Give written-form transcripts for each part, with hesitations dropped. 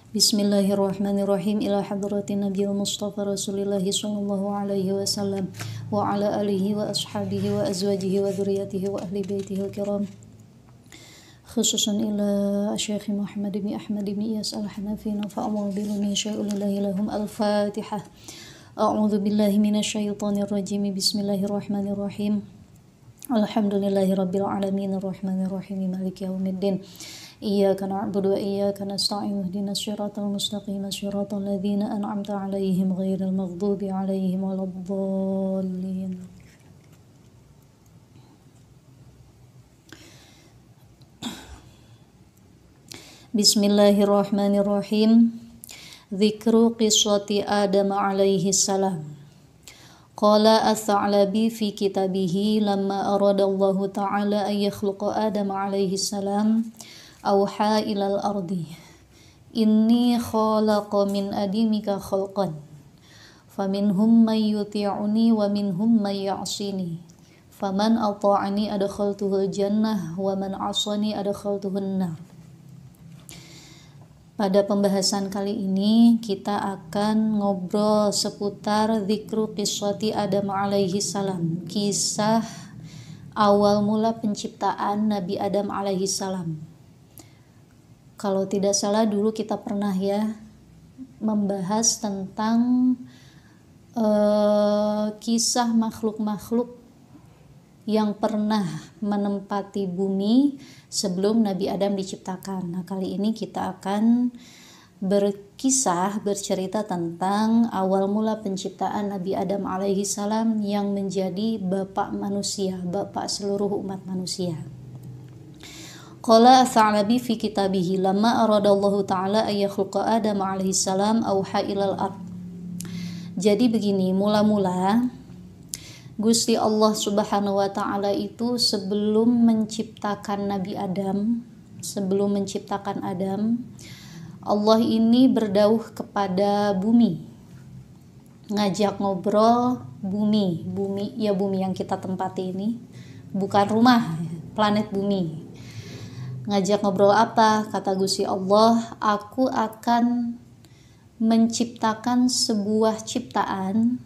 Bismillahirrahmanirrahim. Ila hadratin Nabiyil Mustafa Rasulillahi sallallahu alaihi wasallam wa ala alihi wa ashabihi wa azwajihi wa dzurriyyatihi wa ahli baitihi al-kiram. Khususan ila Syekh Muhammad bin Ahmad bin Iyas al-Hanafi nafa'ahu billahi syai'ulillahi lahum al-Fatihah. A'udzu billahi minasyaitonir rajim. Bismillahirrahmanirrahim. Alhamdulillahi rabbil alamin arrahmanir rahim maliki yaumiddin. Iyyaka na'budu wa iyyaka nasta'in ihdinas siratal mustaqim siratal ladzina an'amta 'alaihim ghairil maghdubi 'alaihim waladdallin. Bismillahirrahmanirrahim. Dzikru qissati Adam alaihi salam. Qala Ats-Tsa'labi fi kitabihi lamma arada Allah ta'ala an yakhluqa Adam alaihi salam awha ilal ardi inni khalaqa min adimika khalqan faminhum man yuti'uni wa minhum man ya'sini faman ata'ani adkhaltuhul jannah wa man 'asani adkhaltuhun nar. Pada pembahasan kali ini kita akan ngobrol seputar dzikru qissati Adam alaihi salam, kisah awal mula penciptaan Nabi Adam alaihi salam. Kalau tidak salah dulu kita pernah membahas tentang kisah makhluk-makhluk yang pernah menempati bumi sebelum Nabi Adam diciptakan. Nah, kali ini kita akan bercerita tentang awal mula penciptaan Nabi Adam alaihi salam yang menjadi bapak manusia, bapak seluruh umat manusia. Qala Ats-Tsa'labi fi kitabihi lamma aradallahu ta'ala ay yakhluqa Adam alaihi salam auha ilal ard. Jadi begini, mula-mula Gusti Allah Subhanahu wa ta'ala itu sebelum menciptakan Nabi Adam, sebelum menciptakan Adam, Allah ini berdauh kepada bumi, ngajak ngobrol bumi yang kita tempati ini, bukan rumah, planet bumi. Ngajak ngobrol apa? Kata Gusti Allah, aku akan menciptakan sebuah ciptaan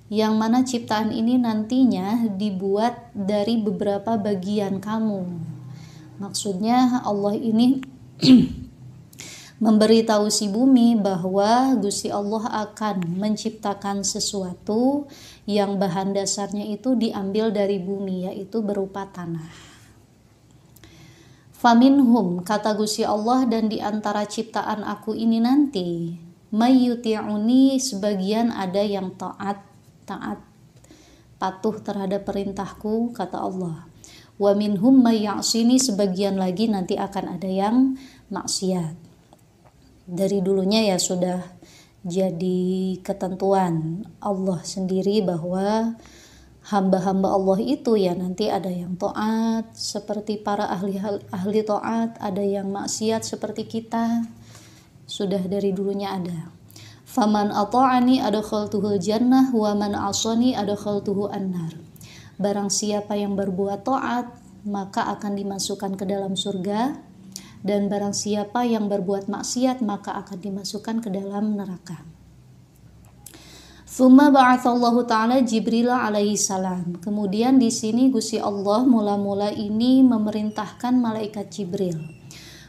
yang mana ciptaan ini nantinya dibuat dari beberapa bagian kamu. Maksudnya Allah ini memberitahu si bumi bahwa Gusti Allah akan menciptakan sesuatu yang bahan dasarnya itu diambil dari bumi, yaitu berupa tanah. Faminhum, kata Gusti Allah, dan di antara ciptaan aku ini nanti mayyuti'uni, sebagian ada yang taat patuh terhadap perintahku, kata Allah. Wa minhum may ya'sini, sebagian lagi nanti akan ada yang maksiat. Dari dulunya sudah jadi ketentuan Allah sendiri bahwa hamba-hamba Allah itu nanti ada yang taat seperti para ahli taat, ada yang maksiat seperti kita. Sudah dari dulunya ada. Faman ata'ani adkhaltuhul jannah wa man 'asani adkhaltuhu annar. Barang siapa yang berbuat taat maka akan dimasukkan ke dalam surga, dan barang siapa yang berbuat maksiat maka akan dimasukkan ke dalam neraka. Tsumma ba'atsallahu ta'ala Jibril alaihi salam. Kemudian di sini Gusti Allah mula-mula ini memerintahkan malaikat Jibril,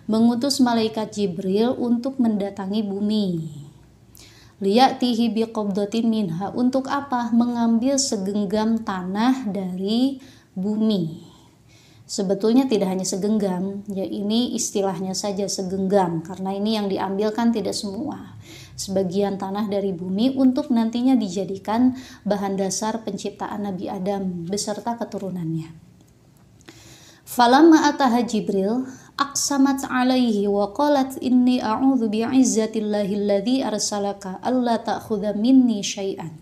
mengutus malaikat Jibril untuk mendatangi bumi. Liya'tihi biqabdatin minha, untuk apa? Mengambil segenggam tanah dari bumi. Sebetulnya tidak hanya segenggam, ini istilahnya saja segenggam, karena ini yang diambil kan tidak semua. Sebagian tanah dari bumi untuk nantinya dijadikan bahan dasar penciptaan Nabi Adam beserta keturunannya. Falamma ataha Jibril aqsamat alaihi wa qalat inni a'udzu bi'izzatillahi alladzi arsalaka alla ta'khudha minni syai'an.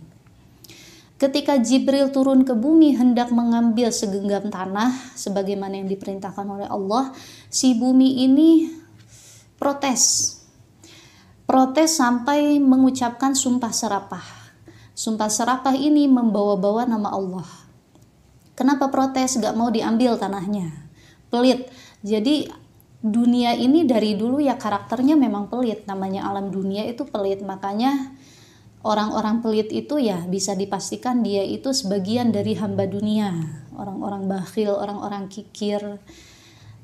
Ketika Jibril turun ke bumi hendak mengambil segenggam tanah sebagaimana yang diperintahkan oleh Allah, si bumi ini protes sampai mengucapkan sumpah serapah. Sumpah serapah ini membawa-bawa nama Allah. Kenapa protes? Gak mau diambil tanahnya, pelit. Jadi dunia ini dari dulu ya karakternya memang pelit, namanya alam dunia itu pelit, makanya orang-orang pelit itu ya bisa dipastikan dia itu sebagian dari hamba dunia, orang-orang bakhil, orang-orang kikir.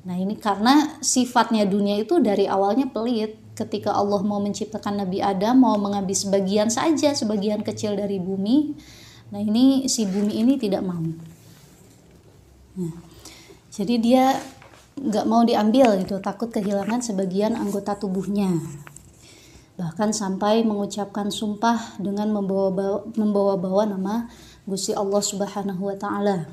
Nah ini karena sifatnya dunia itu dari awalnya pelit. Ketika Allah mau menciptakan Nabi Adam, mau mengambil sebagian saja, sebagian kecil dari bumi, nah ini si bumi ini tidak mau. Nah, jadi dia nggak mau diambil gitu, takut kehilangan sebagian anggota tubuhnya. Bahkan sampai mengucapkan sumpah dengan membawa-bawa nama Gusti Allah Subhanahu wa Ta'ala.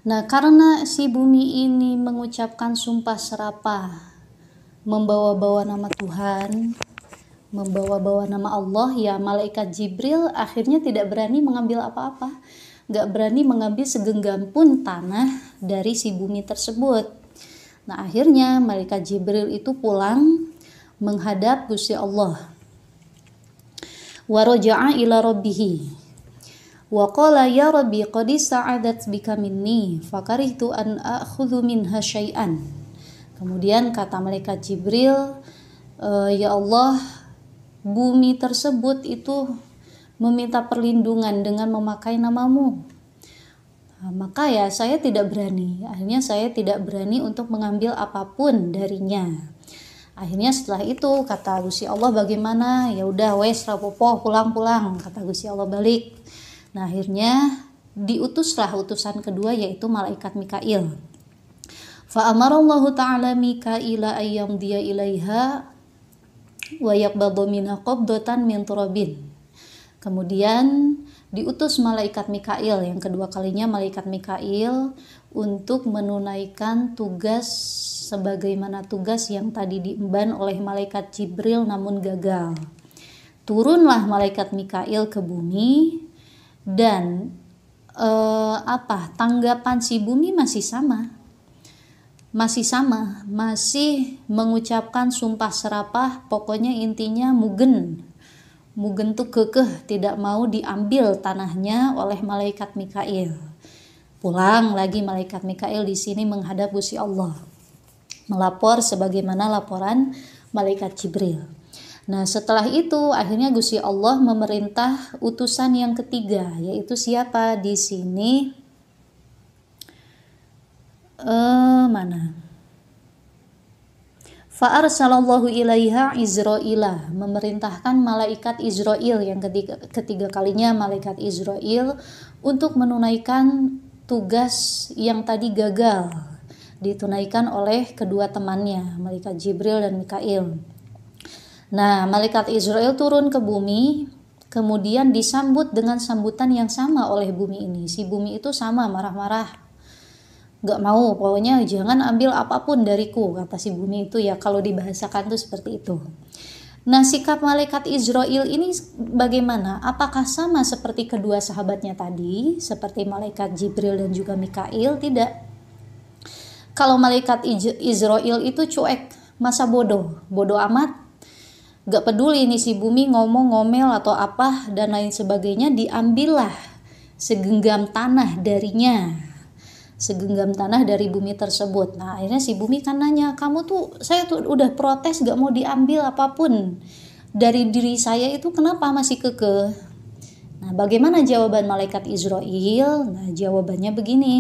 Nah, karena si bumi ini mengucapkan sumpah serapah, membawa-bawa nama Tuhan, membawa-bawa nama Allah, ya malaikat Jibril akhirnya tidak berani mengambil apa-apa, gak berani mengambil segenggam pun tanah dari si bumi tersebut. Nah akhirnya malaikat Jibril itu pulang menghadap Gusti Allah. Wa raja'a ila rabbihi wa qala ya rabbi qad sa'adat bika minni fakarihtu an akhudhu minha syai'an. Kemudian kata malaikat Jibril, ya Allah, bumi tersebut itu meminta perlindungan dengan memakai namamu. Nah, maka ya saya tidak berani. Akhirnya saya tidak berani untuk mengambil apapun darinya. Akhirnya setelah itu kata Gusti Allah, bagaimana? Ya udah wes rapopo, pulang-pulang, kata Gusti Allah balik. Nah akhirnya diutuslah utusan kedua, yaitu malaikat Mikail. Fa amarallahu ta'ala Mikaila ayyam dia ilaiha wa yaqbadu minha qabdatan min turabin. Kemudian diutus malaikat Mikail, yang kedua kalinya malaikat Mikail untuk menunaikan tugas sebagaimana tugas yang tadi diemban oleh malaikat Jibril namun gagal. Turunlah malaikat Mikail ke bumi dan tanggapan si bumi masih sama. Masih mengucapkan sumpah serapah, pokoknya intinya mugen tuh kekeh tidak mau diambil tanahnya oleh malaikat Mikail. Pulang lagi malaikat Mikail di sini menghadap Gusti Allah, melapor sebagaimana laporan malaikat Jibril. Nah setelah itu akhirnya Gusti Allah memerintah utusan yang ketiga, yaitu siapa di sini? Fa'arsalallahu ilaiha Izraila, memerintahkan malaikat Izrail, yang ketiga kalinya malaikat Izrail untuk menunaikan tugas yang tadi gagal ditunaikan oleh kedua temannya, malaikat Jibril dan Mikail. Nah, malaikat Izrail turun ke bumi, kemudian disambut dengan sambutan yang sama oleh bumi ini. Si bumi itu sama marah-marah, gak mau, pokoknya jangan ambil apapun dariku, kata si bumi itu ya, kalau dibahasakan tuh seperti itu. Nah sikap malaikat Izrail ini bagaimana? Apakah sama seperti kedua sahabatnya tadi, seperti malaikat Jibril dan juga Mikail? Tidak. Kalau malaikat Izrail itu cuek, masa bodoh amat, gak peduli ini si bumi ngomong, ngomel atau apa dan lain sebagainya, diambillah segenggam tanah darinya, segenggam tanah dari bumi tersebut. Nah akhirnya si bumi kan nanya, saya tuh udah protes gak mau diambil apapun dari diri saya, itu kenapa masih kekeh? Nah bagaimana jawaban malaikat Izrail? Nah jawabannya begini,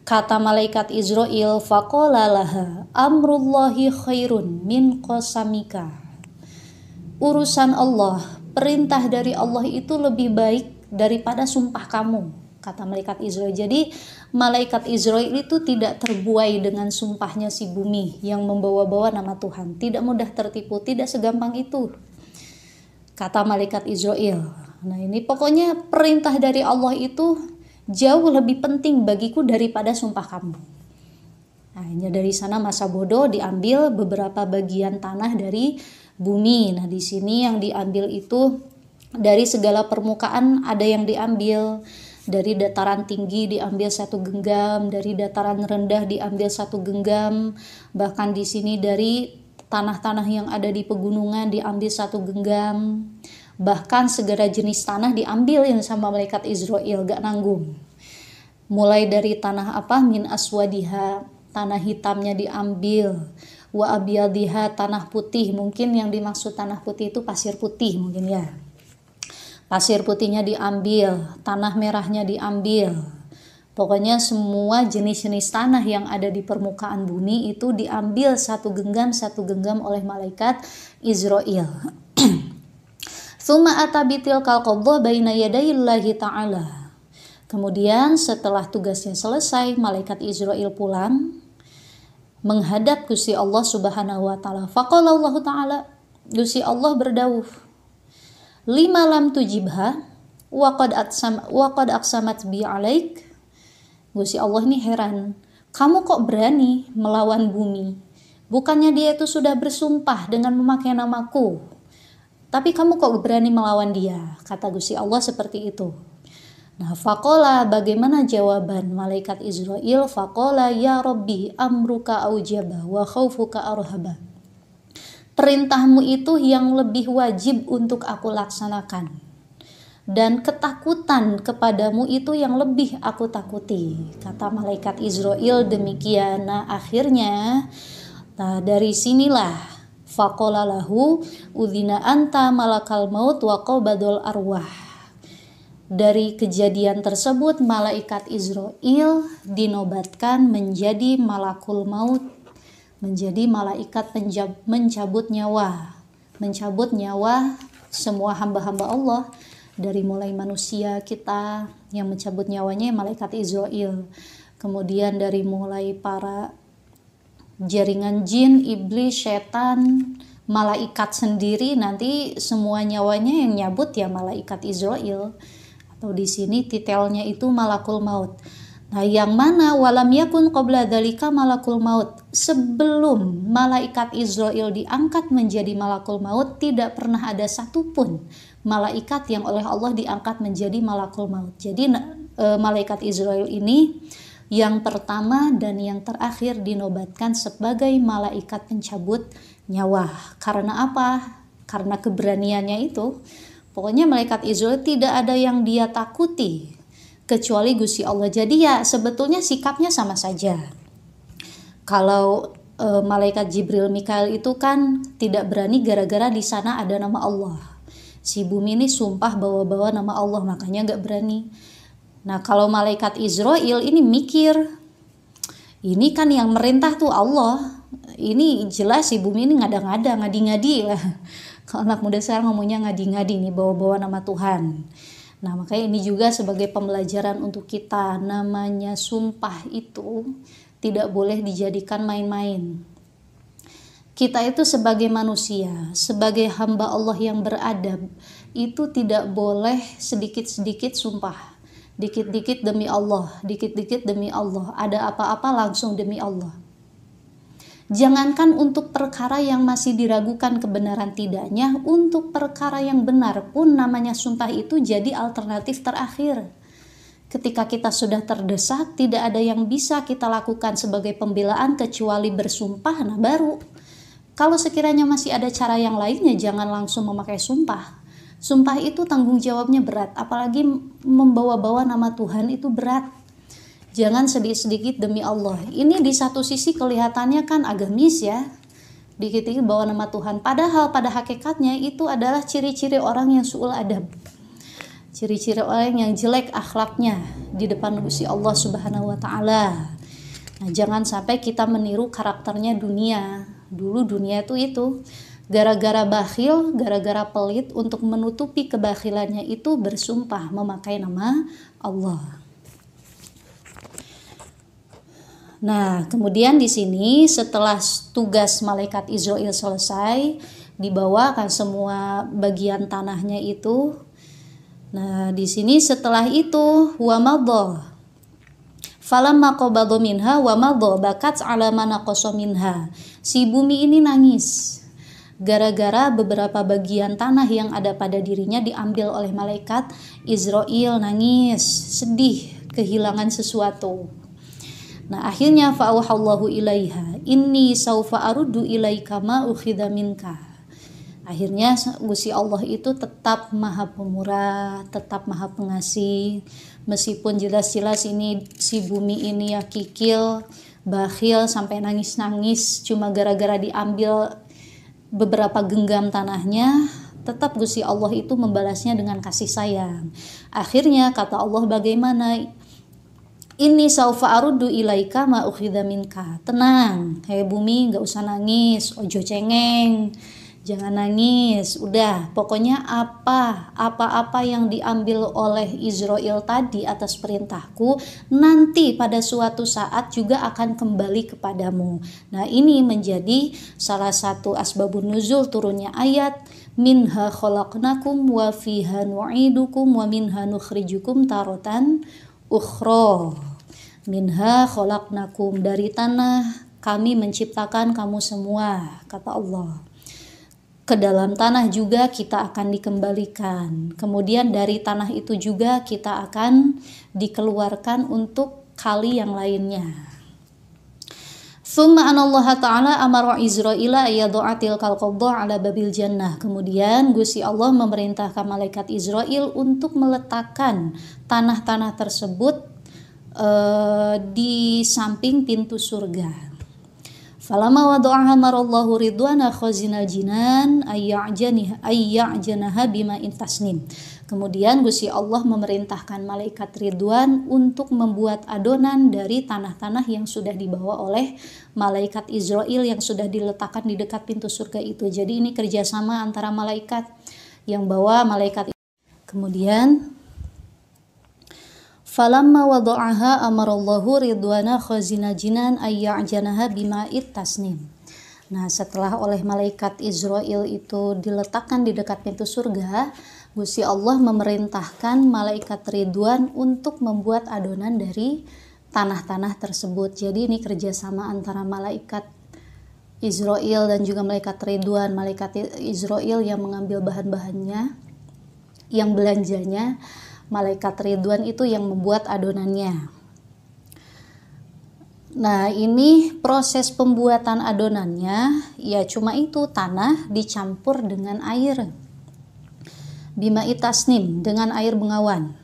kata malaikat Izrail, faqala laha amrullahi khairun min qasamika. Urusan Allah, perintah dari Allah itu lebih baik daripada sumpah kamu, kata malaikat Izrail. Jadi malaikat Izrail itu tidak terbuai dengan sumpahnya si bumi yang membawa-bawa nama Tuhan, tidak mudah tertipu, tidak segampang itu, kata malaikat Izrail. Nah ini pokoknya perintah dari Allah itu jauh lebih penting bagiku daripada sumpah kamu. Nah dari sana masa bodoh diambil beberapa bagian tanah dari bumi. Nah di sini yang diambil itu dari segala permukaan ada yang diambil. Dari dataran tinggi diambil 1 genggam, dari dataran rendah diambil 1 genggam, bahkan di sini dari tanah-tanah yang ada di pegunungan diambil 1 genggam, bahkan segala jenis tanah diambil yang sama malaikat Izrail, gak nanggung. Mulai dari tanah min aswadiha, tanah hitamnya diambil. Wa abyadiha, tanah putih, mungkin yang dimaksud tanah putih itu pasir putih mungkin ya. Pasir putihnya diambil, tanah merahnya diambil. Pokoknya semua jenis-jenis tanah yang ada di permukaan bumi itu diambil satu genggam oleh malaikat Israil. Tsumma atabitil qalqadha baina yadayillahi ta'ala. Kemudian setelah tugasnya selesai, malaikat Israil pulang menghadap Gusti Allah Subhanahu wa taala. Faqala Allah taala, Gusti Allah berdauh, lima lam tujibha wa qad aqsamat bi alaik. Gusti Allah ini heran, kamu kok berani melawan bumi? Bukannya dia itu sudah bersumpah dengan memakai namaku, tapi kamu kok berani melawan dia? Kata Gusti Allah seperti itu. Nah, faqala, bagaimana jawaban malaikat Israil? Faqala ya Rabbi amruka aujaba wa khaufuka arhaba. Perintahmu itu yang lebih wajib untuk aku laksanakan, dan ketakutan kepadamu itu yang lebih aku takuti. Kata malaikat Israil demikian. Nah akhirnya, dari sinilah faqala lahu udzina anta malakal maut wa qabadul arwah. Dari kejadian tersebut malaikat Israil dinobatkan menjadi malakul maut, menjadi malaikat mencabut nyawa semua hamba-hamba Allah. Dari mulai manusia kita yang mencabut nyawanya malaikat Israil, kemudian dari mulai para jaringan jin, iblis, setan, malaikat sendiri, nanti semua nyawanya yang nyabut ya malaikat Israil, atau di sini titelnya itu malakul maut. Nah, yang mana walam yakun qabla dzalika malakul maut. Sebelum malaikat Israil diangkat menjadi malakul maut, tidak pernah ada satupun malaikat yang oleh Allah diangkat menjadi malakul maut. Jadi malaikat Israil ini yang pertama dan yang terakhir dinobatkan sebagai malaikat pencabut nyawa. Karena apa? Karena keberaniannya itu. Pokoknya malaikat Israil tidak ada yang dia takuti kecuali Gusti Allah. Jadi ya sebetulnya sikapnya sama saja. Kalau malaikat Jibril Mikail itu kan tidak berani gara-gara di sana ada nama Allah. Si bumi ini sumpah bawa-bawa nama Allah, makanya gak berani. Nah kalau malaikat Israil ini mikir, ini kan yang merintah tuh Allah, ini jelas si bumi ini ngada-ngada, ngadi-ngadi lah. Kalau anak muda sekarang ngomongnya ngadi-ngadi nih, bawa-bawa nama Tuhan. Nah makanya ini juga sebagai pembelajaran untuk kita, namanya sumpah itu tidak boleh dijadikan main-main. Kita itu sebagai manusia, sebagai hamba Allah yang beradab, itu tidak boleh sedikit-sedikit sumpah. Dikit-dikit demi Allah, dikit-dikit demi Allah, ada apa-apa langsung demi Allah. Jangankan untuk perkara yang masih diragukan kebenaran tidaknya, untuk perkara yang benar pun namanya sumpah itu jadi alternatif terakhir. Ketika kita sudah terdesak, tidak ada yang bisa kita lakukan sebagai pembelaan kecuali bersumpah, nah baru. Kalau sekiranya masih ada cara yang lainnya, jangan langsung memakai sumpah. Sumpah itu tanggung jawabnya berat, apalagi membawa-bawa nama Tuhan itu berat. Jangan sedikit-sedikit demi Allah. Ini di satu sisi kelihatannya kan agamis ya, dikit-dikit bawa nama Tuhan. Padahal pada hakikatnya itu adalah ciri-ciri orang yang su'ul adab. Ciri-ciri orang yang jelek akhlaknya di depan Gusti Allah Subhanahu wa taala. Nah, jangan sampai kita meniru karakternya dunia. Dulu dunia itu gara-gara bakhil, gara-gara pelit, untuk menutupi kebakhilannya itu bersumpah memakai nama Allah. Nah, kemudian di sini setelah tugas malaikat Israil selesai, dibawakan semua bagian tanahnya itu. Nah, di sini setelah itu wa madha falamma qabadha minha wa madha bakat ala man naqasa minha. Si bumi ini nangis gara-gara beberapa bagian tanah yang ada pada dirinya diambil oleh malaikat Israil, nangis, sedih, kehilangan sesuatu. Nah, akhirnya fa'auhallahu ilaiha inni saufa aruddu ilaika ma ukhidha minka. Akhirnya Gusti Allah itu tetap Maha Pemurah, tetap Maha Pengasih. Meskipun jelas-jelas ini si bumi ini ya kikil, bakhil sampai nangis-nangis cuma gara-gara diambil beberapa genggam tanahnya, tetap Gusti Allah itu membalasnya dengan kasih sayang. Akhirnya kata Allah, bagaimana? Ini saufa aruddu ilaika ma ukhidha minka. Tenang, hei bumi, gak usah nangis, ojo cengeng, jangan nangis. Udah, pokoknya apa-apa yang diambil oleh Israel tadi atas perintahku, nanti pada suatu saat juga akan kembali kepadamu. Nah, ini menjadi salah satu asbabun nuzul turunnya ayat minha khalaqnakum wa fiha nu'idukum wa minha nukhrijukum taratan ukhra. Minha khalaqnakum, dari tanah kami menciptakan kamu semua, kata Allah. Ke dalam tanah juga kita akan dikembalikan. Kemudian dari tanah itu juga kita akan dikeluarkan untuk kali yang lainnya. Tsumma anallaha ta'ala amara Israila ayadu'atil qalqadha ala babil jannah. Kemudian Gusti Allah memerintahkan malaikat Israel untuk meletakkan tanah-tanah tersebut di samping pintu surga. Falamma wada'aha marallahu ridwana khazinal jinan ayya'janaha bima intasnim. Kemudian Gusti Allah memerintahkan malaikat Ridwan untuk membuat adonan dari tanah-tanah yang sudah dibawa oleh malaikat Israel yang sudah diletakkan di dekat pintu surga itu. Jadi ini kerjasama antara malaikat yang bawa malaikat. Kemudian falamma wada'aha amarallahu ridwana khazina jinan ayya'janaha bima'it tasnim. Nah, setelah oleh malaikat Israel itu diletakkan di dekat pintu surga, Gusti Allah memerintahkan malaikat Ridwan untuk membuat adonan dari tanah-tanah tersebut. Jadi ini kerjasama antara malaikat Israel dan juga malaikat Ridwan. Malaikat Israel yang mengambil bahan-bahannya, yang belanjanya, malaikat Ridwan itu yang membuat adonannya. Nah, ini proses pembuatan adonannya ya cuma itu, tanah dicampur dengan air. Bima itasnim, dengan air bengawan.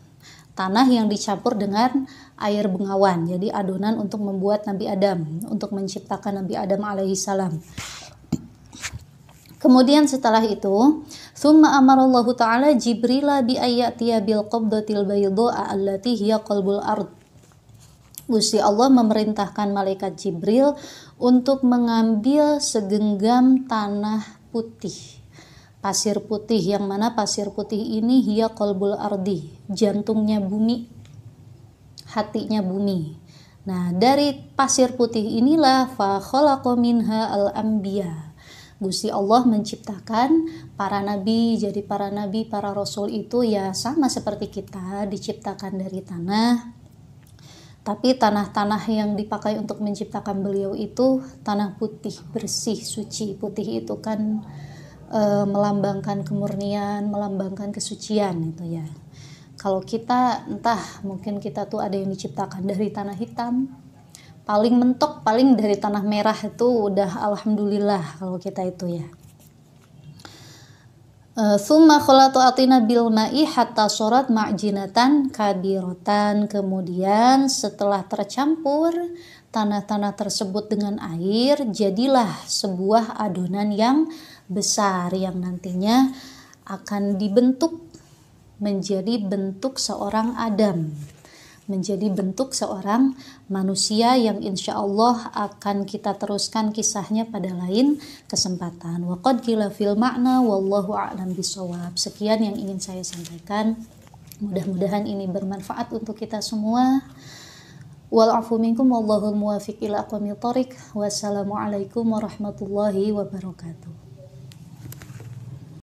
Tanah yang dicampur dengan air bengawan. Jadi adonan untuk membuat Nabi Adam, untuk menciptakan Nabi Adam alaihi salam. Kemudian setelah itu, summa amarallahu ta'ala Jibrila bi ayyatiya bil qabdatil bayda'a allati hiya qalbul ard. Gusti Allah memerintahkan malaikat Jibril untuk mengambil segenggam tanah putih, pasir putih, yang mana pasir putih ini hiya qalbul ardi, jantungnya bumi, hatinya bumi. Nah, dari pasir putih inilah fa khalaqa minha al-anbiya. Gusti Allah menciptakan para nabi. Jadi para nabi, para rasul itu ya sama seperti kita, diciptakan dari tanah. Tapi tanah-tanah yang dipakai untuk menciptakan beliau itu tanah putih, bersih, suci. Putih itu kan melambangkan kemurnian, melambangkan kesucian itu ya. Kalau kita entah, mungkin kita tuh ada yang diciptakan dari tanah hitam, paling mentok paling dari tanah merah, itu udah alhamdulillah kalau kita itu ya. Summa khalatu atina bil ma'i hatta sorat ma'jinatan kabiratan. Kemudian setelah tercampur tanah-tanah tersebut dengan air, jadilah sebuah adonan yang besar yang nantinya akan dibentuk menjadi bentuk seorang Adam, menjadi bentuk seorang manusia yang insya Allah akan kita teruskan kisahnya pada lain kesempatan. Wa qad qila fil ma'na wallahu a'lam bishawab. Sekian yang ingin saya sampaikan. Mudah-mudahan ini bermanfaat untuk kita semua. Wal afu minkum wallahul muwaffiq ila aqwamit thoriq. Wassalamualaikum warahmatullahi wabarakatuh.